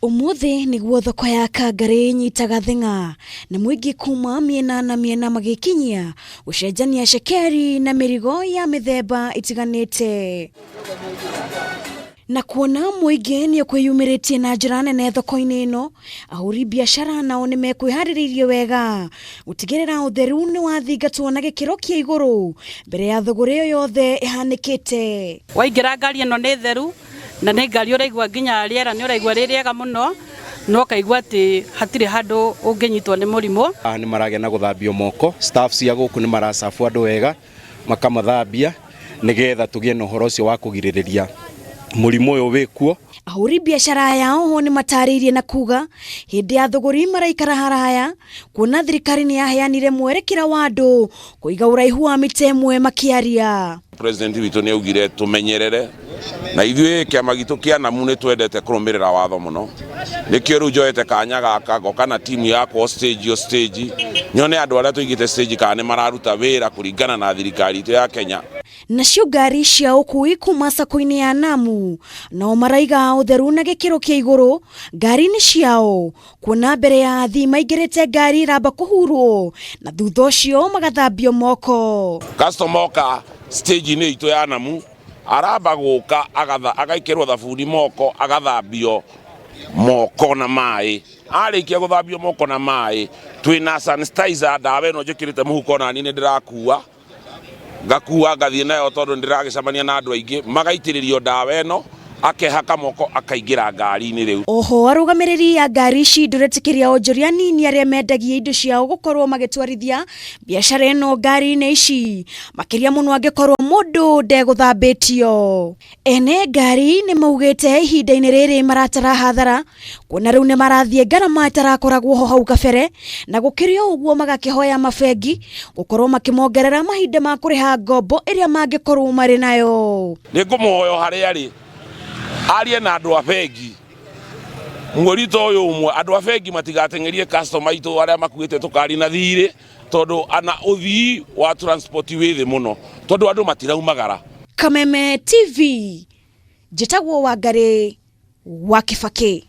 Umuthi niguo thoko ya Kangari nyitaga thinga na mwingi kuma miena na miena magikinyia gucenjania cekeri na mirigo ya mithemba itiganite. Na kuona mwingi ni kwiyumiritie na njira nene thoko-ini ino, ahuri biashara nao ni mekwiharirie wega gutigirira utheru ni wathingatwo na gikiro kia iguru mbere ya thogora iyo yothe ihanikite. Waingira ngari ino ni theru na nĩ ngari ũraigua nginya rĩera nĩ ũraigua rĩrĩega mũno, no kaigua atĩ hatirĩ handũ ũngĩnyitwo nĩ mũrimũ. Nĩ maragĩa na gũthambio moko, staff cia gũkũ nĩ maracabu andũ wega makamathambia nĩgetha tũgĩe na ũhoro ũcio wa kũgirĩrĩria mũrimũ ũyũ wĩkuo. Ahuri biashara yao ho nĩ matarĩirie na kuga hĩndĩ ya thogori maraikara haraya kuona thirikari nĩ yaheanire mwerekera wa andũ kũiga ũraihu wa mita ĩmwe makĩaria. President witũ nĩ augire tũmenyerere na ithuĩ kĩama gitũ kĩa namu nĩ twendete kũrũmĩrĩra watho mũno. Nĩkĩo rĩu njoete kanya gaka ngoka na timu yakwa stage nyone andũ arĩa tũigĩte stage kana nĩ mararuta wĩra kũringana na thirikari itũ ya Kenya. Nacio ngari cia ũkui kuma sako-ini ya Namu no maraiga utheru na gĩkĩro kĩa igũrũ ngari-inĩ ciao kuona mbere ya athii maingĩrĩte ngari ramba kũhurwo na thutha ũcio magathambio moko. Customer oka stage-inĩ itũ ya Namu aramba gũka agaikĩrwo thabuni moko agathambio moko na maĩ. Arĩkia gũthambio moko na maĩ twĩna sanitizer ndawa ĩno njĩkĩrĩte mũhuko na niĩ ndĩrakua ngakua ngathiĩ nayo tondũ ndiragĩcemania na andũ aingĩ magaitĩrĩrio ndawa ĩno akehaka moko akaingĩra ngari-inĩ rĩu. Oho arũgamĩrĩri ya ngari ici ndũretĩkĩria onjoria nini arĩa mendagia indo ciao gũkorwo magĩtwarithia biacara ĩno ngari-inĩ ici makĩria mũno angĩkorwo mũndũ ndegũthambĩtio. Ene ngari nĩ maugĩte ihinda-inĩ rĩrĩ maratara hathara kuona rĩu nĩ marathiĩ ngarama itarakoragwo ho hau kabere na gũkĩrĩ ũguo magakĩhoya mabengi gũkorwo makĩmongerera mahinda ma kũrĩha ngombo ĩrĩa mangĩkorwo marĩ nayo. Nĩ ngũmũhoya harĩa arĩ arie na andũ a bengi mweri ta ũyũ ũmwe andũ a bengi matigateng'erie customer itũ arĩa makuĩte tũkari na thirĩ tondũ ana ũthii wa transport wĩ thĩ mũno tondũ andũ matiraumagara. Kameme TV njĩtagwo Wangari wa Kibaki.